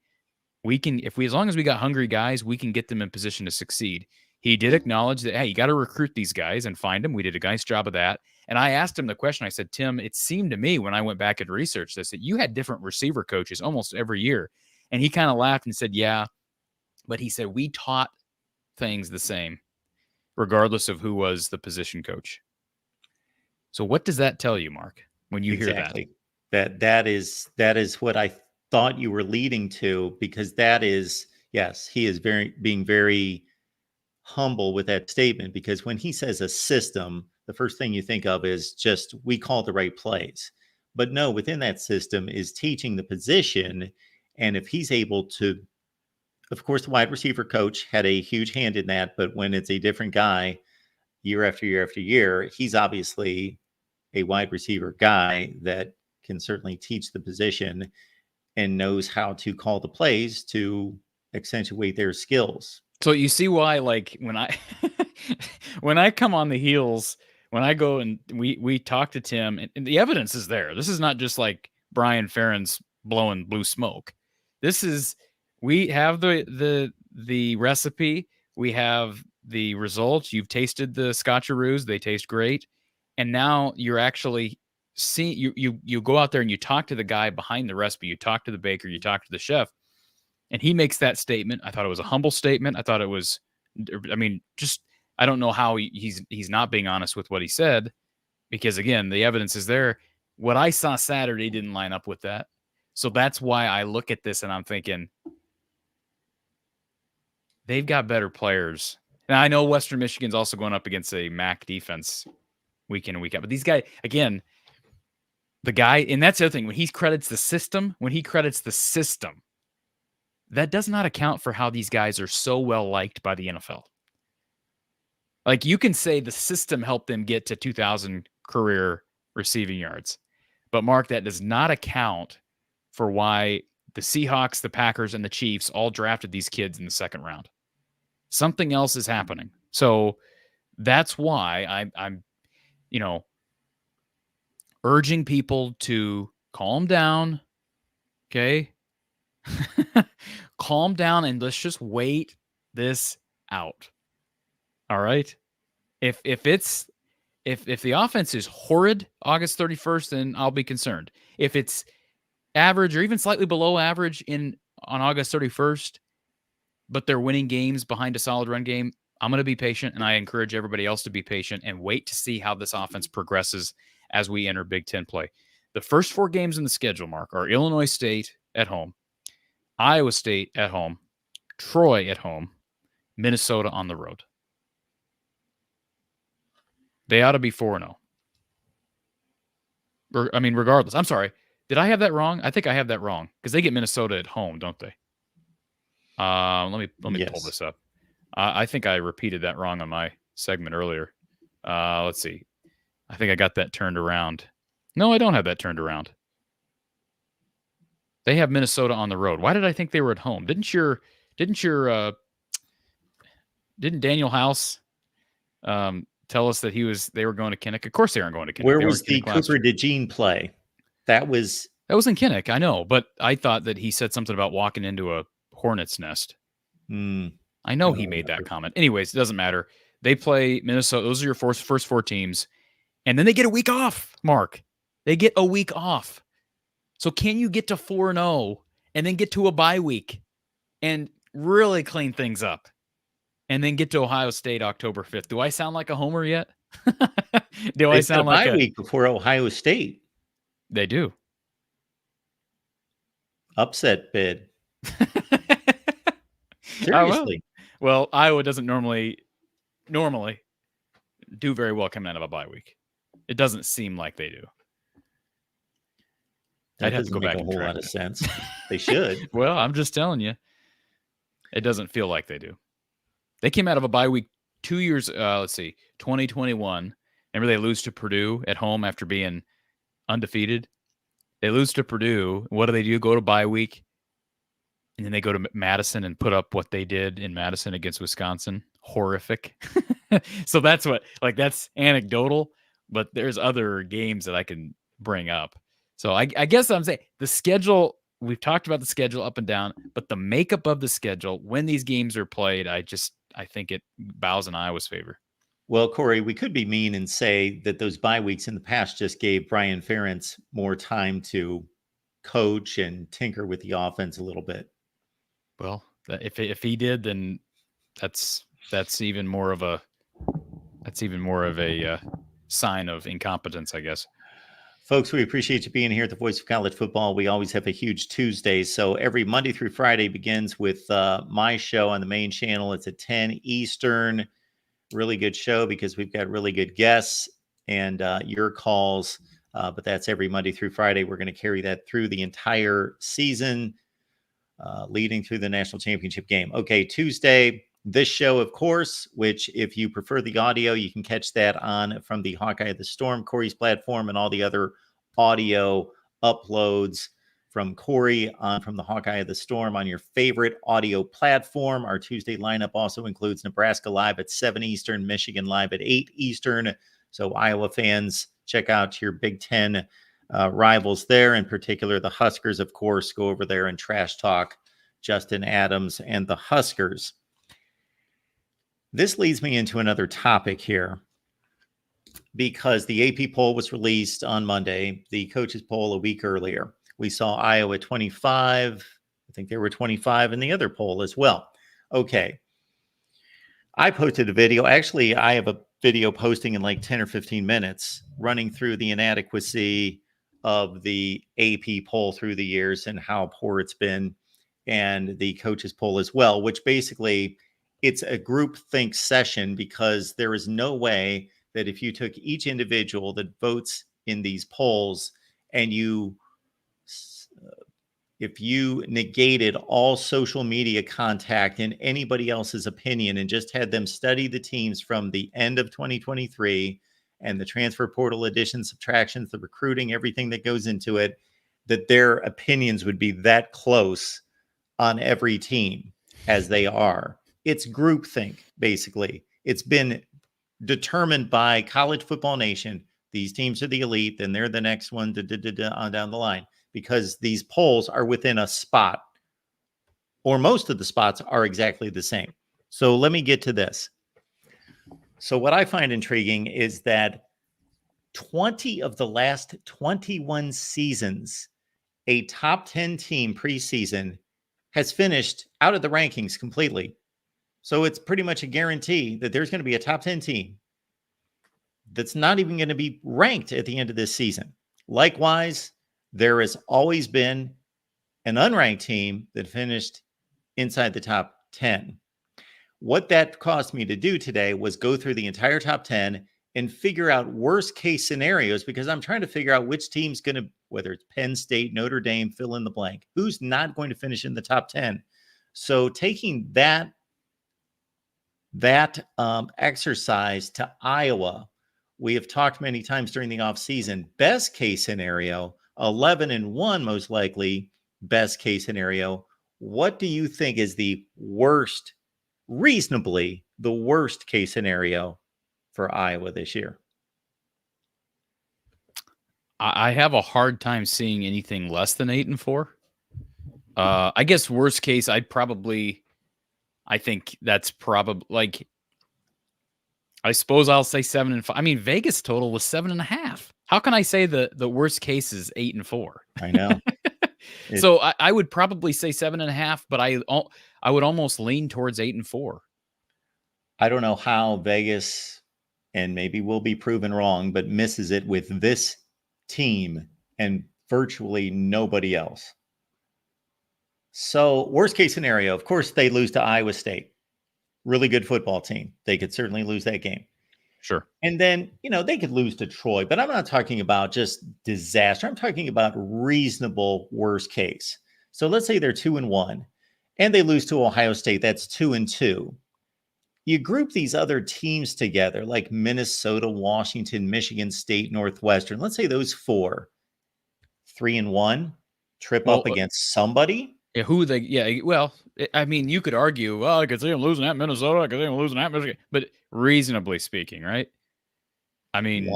as long as we got hungry guys, we can get them in position to succeed. He did acknowledge that, hey, you got to recruit these guys and find them. We did a nice job of that. And I asked him the question. I said, Tim, it seemed to me when I went back and researched this that you had different receiver coaches almost every year. And he kind of laughed and said, yeah. But he said, we taught things the same, regardless of who was the position coach. So what does that tell you, Mark, when you hear that? That is what I thought you were leading to, because that is, yes, he is being very humble with that statement, because when he says a system, the first thing you think of is just we call the right plays. But no, within that system is teaching the position. And if he's able to, of course, the wide receiver coach had a huge hand in that, but when it's a different guy year after year after year, he's obviously a wide receiver guy that can certainly teach the position and knows how to call the plays to accentuate their skills. So you see why, like, when I when I come on the heels, when I go and we talk to Tim, and the evidence is there. This is not just like Brian Ferentz blowing blue smoke. This is, we have the recipe, we have the results. You've tasted the scotcheroos; they taste great, and now you're actually seeing. You go out there and you talk to the guy behind the recipe. You talk to the baker. You talk to the chef. And he makes that statement. I thought it was a humble statement. I thought it was, I mean, just, I don't know how he's not being honest with what he said. because again, the evidence is there. What I saw Saturday didn't line up with that. So that's why I look at this and I'm thinking they've got better players. And I know Western Michigan's also going up against a MAC defense week in and week out. But these guys, again, the guy, and that's the other thing, when he credits the system, that does not account for how these guys are so well liked by the NFL. Like, you can say the system helped them get to 2,000 career receiving yards. But, Mark, that does not account for why the Seahawks, the Packers, and the Chiefs all drafted these kids in the second round. Something else is happening. So that's why I'm urging people to calm down. Okay. Calm down and let's just wait this out. All right. If the offense is horrid August 31st, then I'll be concerned. If it's average or even slightly below average on August 31st, but they're winning games behind a solid run game, I'm going to be patient, and I encourage everybody else to be patient and wait to see how this offense progresses as we enter Big Ten play. The first 4 games in the schedule, Mark, are Illinois State at home, Iowa State at home, Troy at home, Minnesota on the road. They ought to be 4-0. Regardless. I'm sorry. Did I have that wrong? I think I have that wrong because they get Minnesota at home, don't they? Let me pull this up. I think I repeated that wrong on my segment earlier. Let's see. I think I got that turned around. No, I don't have that turned around. They have Minnesota on the road. Why did I think they were at home? Didn't Daniel House tell us that they were going to Kinnick? Of course they aren't going to Kinnick. Where was the Cooper DeJean play? That was in Kinnick, I know, but I thought that he said something about walking into a hornet's nest. I know he made that comment. Anyways, it doesn't matter. They play Minnesota. Those are your first 4 teams. And then they get a week off, Mark. They get a week off. So can you get to 4-0 and then get to a bye week and really clean things up and then get to Ohio State October 5th? Do I sound like a homer yet? Do I sound like a bye week before Ohio State? They do. Upset bid. Seriously. Well, Iowa doesn't normally do very well coming out of a bye week. It doesn't seem like they do. That doesn't make a whole lot of sense. They should. Well, I'm just telling you. It doesn't feel like they do. They came out of a bye week 2 years, 2021. Remember they lose to Purdue at home after being undefeated? They lose to Purdue. What do? Go to bye week. And then they go to Madison and put up what they did in Madison against Wisconsin. Horrific. So that's that's anecdotal, but there's other games that I can bring up. So I guess I'm saying the schedule, we've talked about the schedule up and down, but the makeup of the schedule, when these games are played, I think it bows in Iowa's favor. Well, Corey, we could be mean and say that those bye weeks in the past just gave Brian Ferentz more time to coach and tinker with the offense a little bit. Well, if he did, then that's even more of a sign of incompetence, I guess. Folks, we appreciate you being here at the Voice of College Football. We always have a huge Tuesday. So every Monday through Friday begins with my show on the main channel. It's at 10 Eastern. Really good show because we've got really good guests and your calls. But that's every Monday through Friday. We're going to carry that through the entire season, leading through the national championship game. Okay, Tuesday, this show, of course, which if you prefer the audio, you can catch that on from the Hawkeye of the Storm, Corey's platform, and all the other audio uploads from Corey on from the Hawkeye of the Storm on your favorite audio platform. Our Tuesday lineup also includes Nebraska live at 7 Eastern, Michigan live at 8 Eastern. So Iowa fans, check out your Big Ten rivals there, in particular the Huskers, of course. Go over there and trash talk Justin Adams and the Huskers. This leads me into another topic here because the AP poll was released on Monday, the coaches poll a week earlier. We saw Iowa 25. I think there were 25 in the other poll as well. Okay. I posted a video. Actually, I have a video posting in like 10 or 15 minutes, running through the inadequacy of the AP poll through the years and how poor it's been, and the coaches poll as well, which basically it's a group think session, because there is no way that if you took each individual that votes in these polls and if you negated all social media contact and anybody else's opinion and just had them study the teams from the end of 2023 and the transfer portal additions, subtractions, the recruiting, everything that goes into it, that their opinions would be that close on every team as they are. It's groupthink, basically. It's been determined by College Football Nation. These teams are the elite, then they're the next one on down the line, because these polls are within a spot, or most of the spots are exactly the same. So let me get to this. So what I find intriguing is that 20 of the last 21 seasons, a top 10 team preseason has finished out of the rankings completely. So it's pretty much a guarantee that there's going to be a top 10 team that's not even going to be ranked at the end of this season. Likewise, there has always been an unranked team that finished inside the top 10. What that caused me to do today was go through the entire top 10 and figure out worst case scenarios, because I'm trying to figure out which team's going to, whether it's Penn State, Notre Dame, fill in the blank, who's not going to finish in the top 10. So taking that exercise to Iowa, we have talked many times during the offseason, best case scenario, 11-1, most likely best case scenario. What do you think is the worst, reasonably the worst case scenario for Iowa this year? I have a hard time seeing anything less than 8-4. I guess worst case, I think that's probably like, I suppose I'll say 7-5. I mean, Vegas total was 7.5. How can I say the worst case is 8-4? I know. So I would probably say 7.5, but I would almost lean towards 8-4. I don't know how Vegas, and maybe we'll be proven wrong, but misses it with this team and virtually nobody else. So worst case scenario, of course, they lose to Iowa State. Really good football team. They could certainly lose that game. Sure. And then, they could lose to Troy, but I'm not talking about just disaster. I'm talking about reasonable worst case. So let's say they're 2-1 and they lose to Ohio State. That's 2-2. You group these other teams together, like Minnesota, Washington, Michigan State, Northwestern. Let's say those 4, 3-1, trip up against somebody. Yeah, well, I mean, you could argue, well, I could see them losing at Minnesota, I could see them losing at Michigan, but reasonably speaking, right? I mean,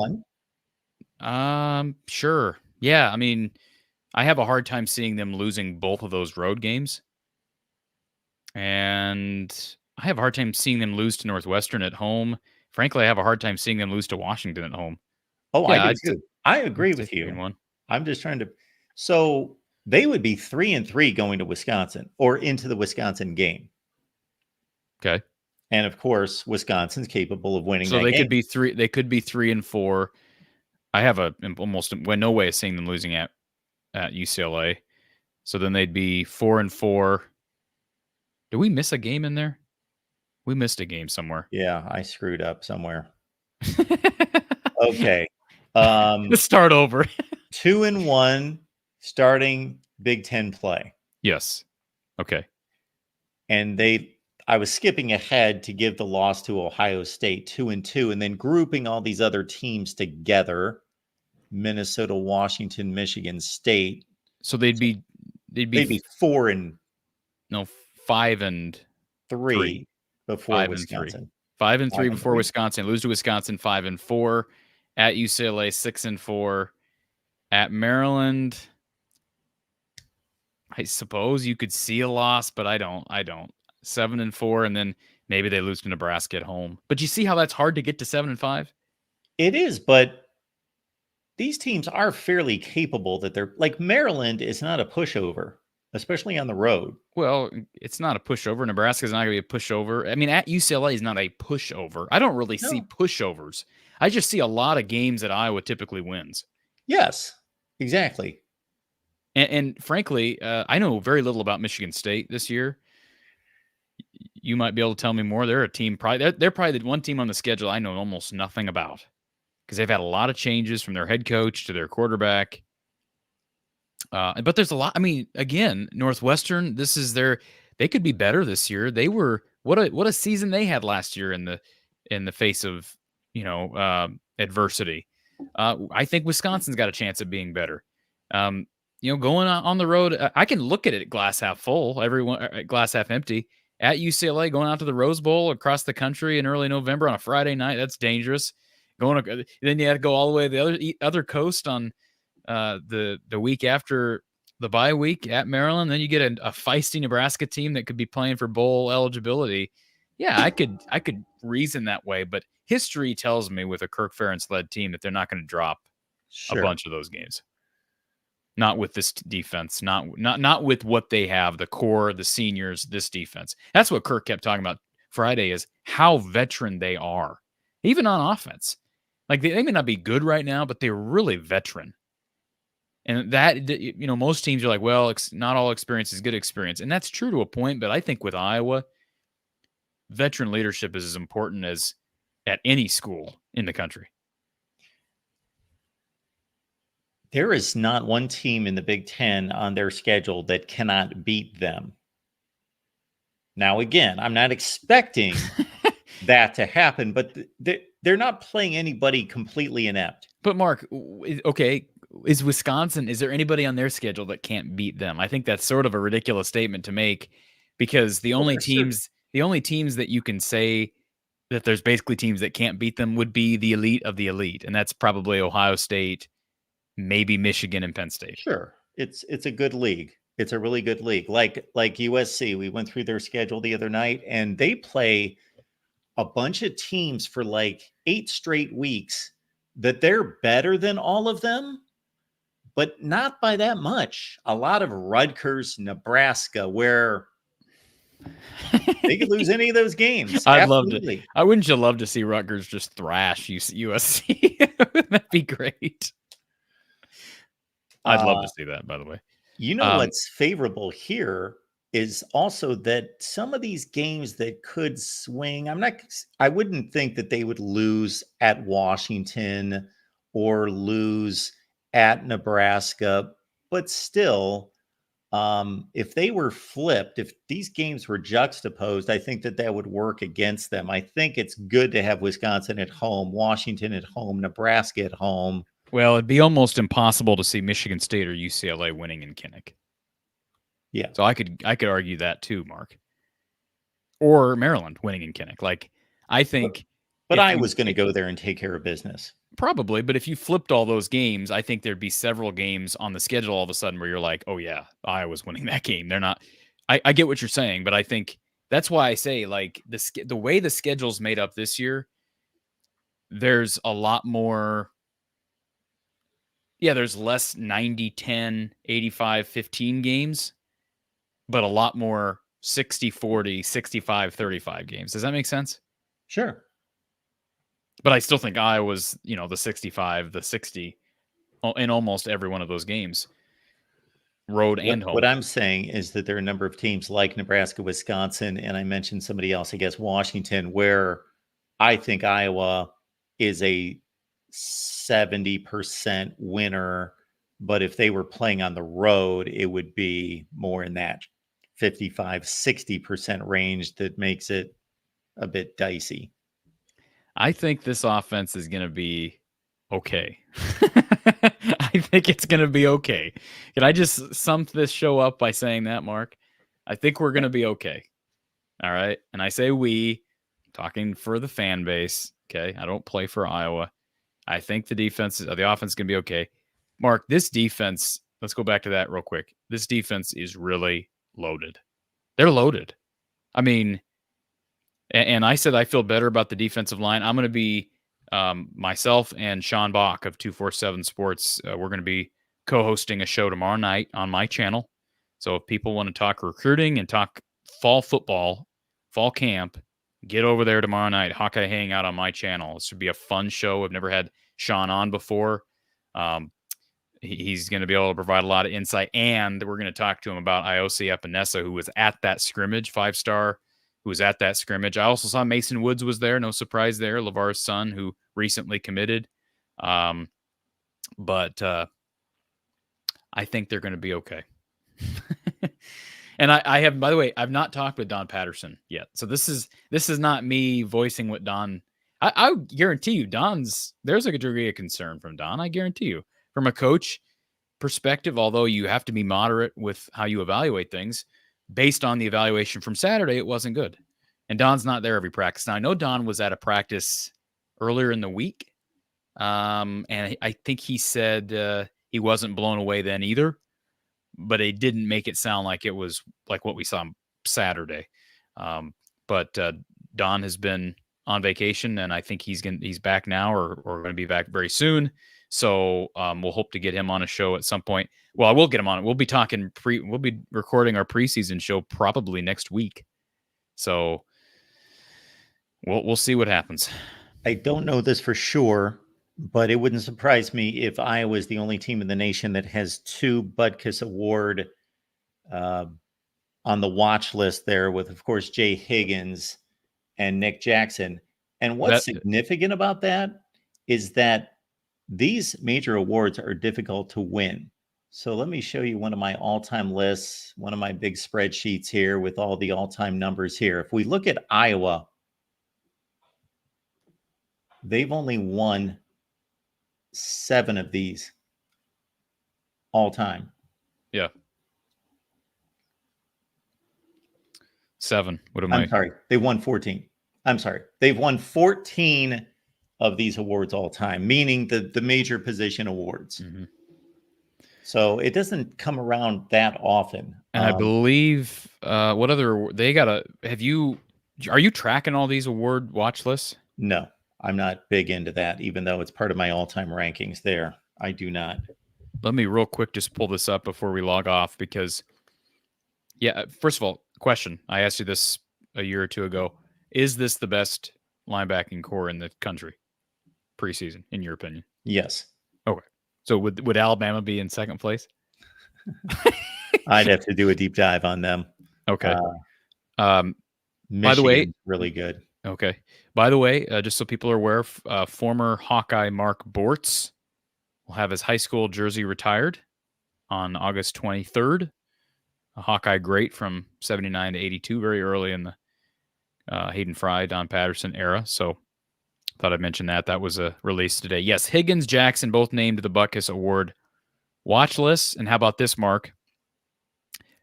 1. Sure. Yeah, I mean, I have a hard time seeing them losing both of those road games. And I have a hard time seeing them lose to Northwestern at home. Frankly, I have a hard time seeing them lose to Washington at home. Oh, yeah, I do too. I agree with you. 3-1. I'm just trying to. So they would be 3-3 going to Wisconsin or into the Wisconsin game. Okay. And of course, Wisconsin's capable of winning. So they could be 3. They could be 3-4. I have almost no way of seeing them losing at UCLA. So then they'd be 4-4. Did we miss a game in there? We missed a game somewhere. Yeah, I screwed up somewhere. Okay. Let's start over. 2-1 starting Big Ten play. Yes. Okay. And I was skipping ahead to give the loss to Ohio State, 2-2, and then grouping all these other teams together, Minnesota, Washington, Michigan State. So they'd be 4-3 before Wisconsin. 5-3 before Wisconsin. Lose to Wisconsin, 5-4 at UCLA, 6-4 at Maryland. I suppose you could see a loss, but I don't. 7-4, and then maybe they lose to Nebraska at home. But you see how that's hard to get to 7-5? It is, but these teams are fairly capable. That they're like, Maryland is not a pushover. especially on the road. Well, it's not a pushover. Nebraska's not going to be a pushover. I mean, at UCLA is not a pushover. I don't really see No. pushovers. I just see a lot of games that Iowa typically wins. Yes, exactly. And frankly, I know very little about Michigan State this year. You might be able to tell me more. They're a team, they're probably the one team on the schedule I know almost nothing about because they've had a lot of changes from their head coach to their quarterback. But there's a lot. I mean, again, Northwestern, they could be better this year. They were what a season they had last year in the face of adversity. I think Wisconsin's got a chance of being better. Going on the road, I can look at it glass half full, everyone glass half empty. At UCLA, going out to the Rose Bowl across the country in early November on a Friday night, that's dangerous. Then you had to go all the way to the other coast on the week after the bye week at Maryland. Then you get a feisty Nebraska team that could be playing for bowl eligibility. Yeah, I could reason that way, but history tells me with a Kirk Ferentz led team that they're not going to drop a bunch of those games. Not with this defense, not with what they have, the core, the seniors, this defense. That's what Kirk kept talking about Friday is how veteran they are, even on offense. Like they may not be good right now, but they're really veteran. And that, most teams are like, well, not all experience is good experience. And that's true to a point. But I think with Iowa, veteran leadership is as important as at any school in the country. There is not one team in the Big Ten on their schedule that cannot beat them. Now, again, I'm not expecting that to happen, but they're not playing anybody completely inept. But Mark, okay, is Wisconsin, is there anybody on their schedule that can't beat them? I think that's sort of a ridiculous statement to make because the only teams that you can say that there's basically teams that can't beat them would be the elite of the elite. And that's probably Ohio State, maybe Michigan and Penn State. Sure. It's a good league. It's a really good league. Like USC, we went through their schedule the other night and they play a bunch of teams for like 8 straight weeks that they're better than all of them, but not by that much. A lot of Rutgers, Nebraska, where they could lose any of those games. I'd love to. Wouldn't you love to see Rutgers just thrash USC? That'd be great. I'd love to see that, by the way. What's favorable here is also that some of these games that could swing, I wouldn't think that they would lose at Washington or lose at Nebraska, but still, if they were flipped, if these games were juxtaposed, I think that would work against them. I think it's good to have Wisconsin at home, Washington at home, Nebraska at home. Well, it'd be almost impossible to see Michigan State or UCLA winning in Kinnick. Yeah. So I could argue that too, Mark. Or Maryland winning in Kinnick. Like, I think. But I was going to go there and take care of business. Probably. But if you flipped all those games, I think there'd be several games on the schedule all of a sudden where you're like, oh, yeah, Iowa's winning that game. They're not. I get what you're saying, but I think that's why I say, like, the way the schedule's made up this year, there's a lot more. Yeah, there's less 90-10, 85-15 games, but a lot more 60-40, 65-35 games. Does that make sense? Sure. But I still think Iowa's, the 65, the 60 in almost every one of those games, road and home. What I'm saying is that there are a number of teams like Nebraska, Wisconsin, and I mentioned somebody else, I guess Washington, where I think Iowa is a 70% winner, but if they were playing on the road, it would be more in that 55-60% range that makes it a bit dicey. I think this offense is going to be okay. I think it's going to be okay. Can I just sum this show up by saying that, Mark? I think we're going to be okay. All right. And I say we, talking for the fan base. Okay. I don't play for Iowa. I think the offense is going to be okay. Mark, this defense, let's go back to that real quick. This defense is really loaded. They're loaded. I mean, and I said I feel better about the defensive line. I'm going to be myself and Sean Bach of 247 Sports. We're going to be co-hosting a show tomorrow night on my channel. So if people want to talk recruiting and talk fall football, fall camp, get over there tomorrow night. Hawkeye Hangout on my channel. This should be a fun show. I've never had Sean on before. He's going to be able to provide a lot of insight, and we're going to talk to him about Iosi Epinesa, who was at that scrimmage, 5-star, who was at that scrimmage. I also saw Mason Woods was there. No surprise there. LeVar's son, who recently committed. But I think they're going to be okay. And I have, by the way, I've not talked with Don Patterson yet. So this is not me voicing what Don. I guarantee you, there's a degree of concern from Don. I guarantee you, from a coach perspective, although you have to be moderate with how you evaluate things, based on the evaluation from Saturday, it wasn't good. And Don's not there every practice. Now I know Don was at a practice earlier in the week, and I think he said he wasn't blown away then either. But it didn't make it sound like it was like what we saw Saturday. But Don has been on vacation, and I think he's back now or going to be back very soon. So we'll hope to get him on a show at some point. Well, I will get him on it. We'll be recording our preseason show probably next week. So we'll see what happens. I don't know this for sure, but it wouldn't surprise me if Iowa is the only team in the nation that has 2 Butkus Award on the watch list there with, of course, Jay Higgins and Nick Jackson. And what's significant about that is that these major awards are difficult to win. So let me show you one of my all-time lists, one of my big spreadsheets here with all the all-time numbers here. If we look at Iowa, they've only won 7 of these all time. Yeah. 7. What am I'm sorry. They won 14. I'm sorry. They've won 14 of these awards all time, meaning the major position awards. Mm-hmm. So it doesn't come around that often. And I believe what other they got are you tracking all these award watch lists? No. I'm not big into that, even though it's part of my all-time rankings there. I do not. Let me real quick just pull this up before we log off because, first of all, question. I asked you this a year or two ago. Is this the best linebacking core in the country preseason, in your opinion? Yes. Okay. So would Alabama be in second place? I'd have to do a deep dive on them. Okay. By the way, really good. Okay. By the way, just so people are aware, former Hawkeye Mark Bortz will have his high school jersey retired on August 23rd. A Hawkeye great from 79 to 82, very early in the Hayden Fry, Don Patterson era. So thought I'd mention that. That was released today. Yes, Higgins, Jackson, both named to the Butkus Award watch list. And how about this, Mark?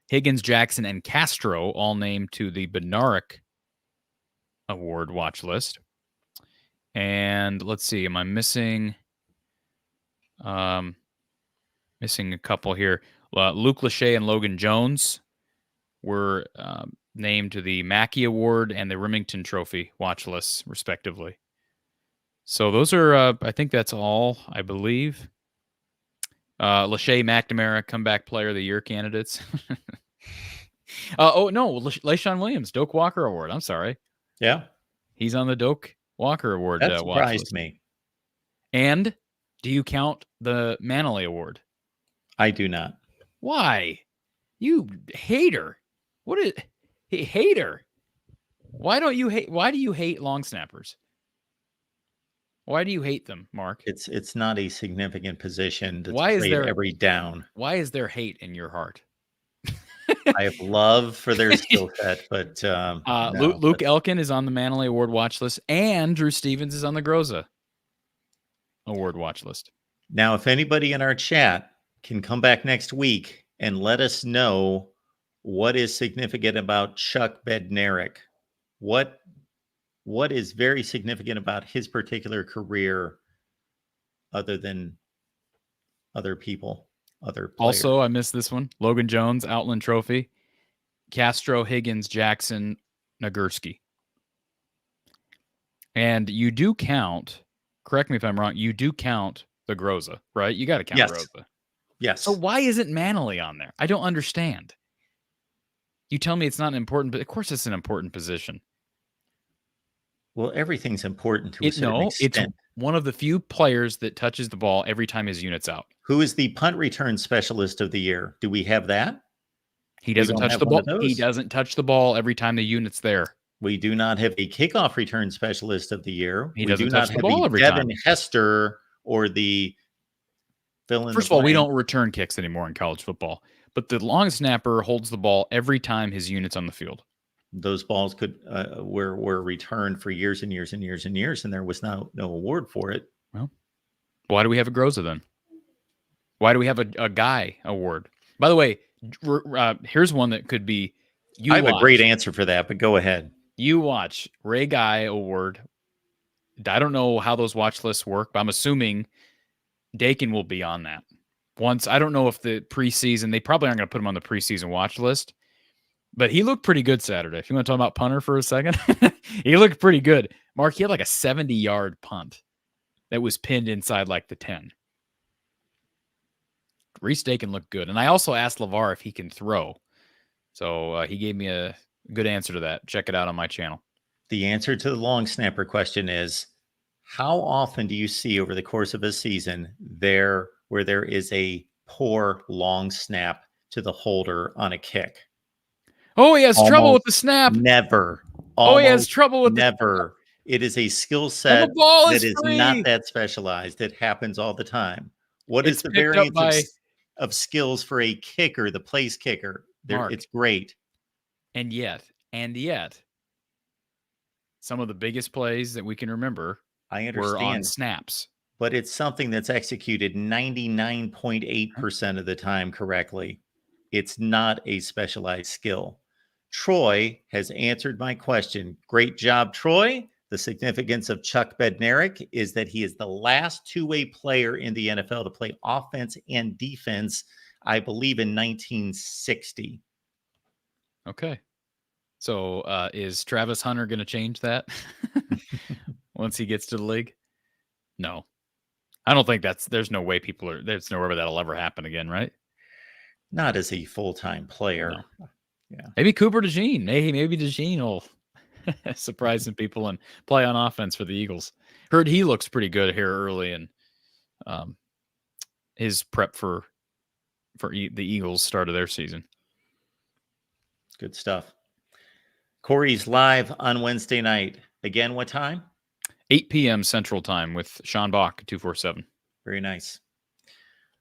Higgins, Jackson, and Castro all named to the Bednarik Award watch list. And let's see, am I missing a couple here? Luke Lachey and Logan Jones were named to the Mackey Award and the Remington Trophy watch lists, respectively. So those are, I think that's all, I believe. Lachey McNamara, Comeback Player of the Year candidates. LaShawn Williams, Doak Walker Award. I'm sorry. Yeah. He's on the Doak Walker Award. That surprised me. And do you count the Manley Award? I do not. Why? You hater. What is hater? Why do you hate long snappers? Why do you hate them, Mark? It's not a significant position to play every down. Why is there hate in your heart? I have love for their skill set, but Luke Elkin is on the Manley Award watch list, and Drew Stevens is on the Groza Award watch list. Now, if anybody in our chat can come back next week and let us know what is significant about Chuck Bednarik, what is very significant about his particular career, other than other people. Other players. Also, I missed this one. Logan Jones, Outland Trophy. Castro, Higgins, Jackson, Nagurski. And you do count, correct me if I'm wrong, you do count the Groza, right? You got to count Groza. Yes. So why isn't Manley on there? I don't understand. You tell me it's not important, but of course it's an important position. Well, everything's important to a certain No, it's extent. one of the few players that touches the ball every time his unit's out. Who is the punt return specialist of the year? Do we have that? He We doesn't don't touch have the one of ball. He those. doesn't touch the ball every time the unit's there. We do not have a kickoff return specialist of the year. He We do doesn't not touch the have ball the every Devin time. Hester or the fill in the First of all, we blank. don't return kicks anymore in college football, but the long snapper holds the ball every time his unit's on the field. Those balls were returned for years and years and years and years, and there was no award for it. Well, why do we have a Groza then? Why do we have a guy award? By the way, here's one that could be. I have a great answer for that, but go ahead. You watch Ray Guy award. I don't know how those watch lists work, but I'm assuming Dakin will be on that. Once, I don't know if the preseason, they probably aren't going to put him on the preseason watch list, but he looked pretty good Saturday. If you want to talk about punter for a second, he looked pretty good. Mark, he had like a 70-yard punt that was pinned inside like the 10. Reese Dakin looked good. And I also asked LeVar if he can throw. So he gave me a good answer to that. Check it out on my channel. The answer to the long snapper question is, how often do you see over the course of a season where there is a poor long snap to the holder on a kick? Oh, he has trouble with the snap. Never. He has trouble with never. It is a skill set that is not that specialized. It happens all the time. What is the variance of skills for a kicker, the place kicker? It's great. And yet, some of the biggest plays that we can remember were on snaps. But it's something that's executed 99.8% of the time correctly. It's not a specialized skill. Troy has answered my question. Great job, Troy. The significance of Chuck Bednarik is that he is the last two-way player in the NFL to play offense and defense, I believe, in 1960. Okay. So is Travis Hunter going to change that once he gets to the league? No. I don't think there's no way there's nowhere that'll ever happen again, right? Not as a full-time player. No. Yeah. Maybe Cooper DeJean. Maybe DeJean will surprise some people and play on offense for the Eagles. Heard he looks pretty good here early in his prep for the Eagles start of their season. Good stuff. Corey's live on Wednesday night. Again, what time? 8 p.m. Central Time with Sean Bach, 247. Very nice.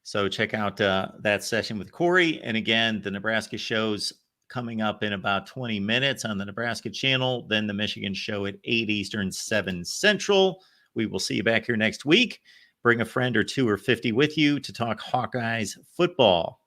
So check out that session with Corey. And again, the Nebraska show's coming up in about 20 minutes on the Nebraska channel. Then the Michigan show at 8 Eastern, 7 Central. We will see you back here next week. Bring a friend or two or 50 with you to talk Hawkeyes football.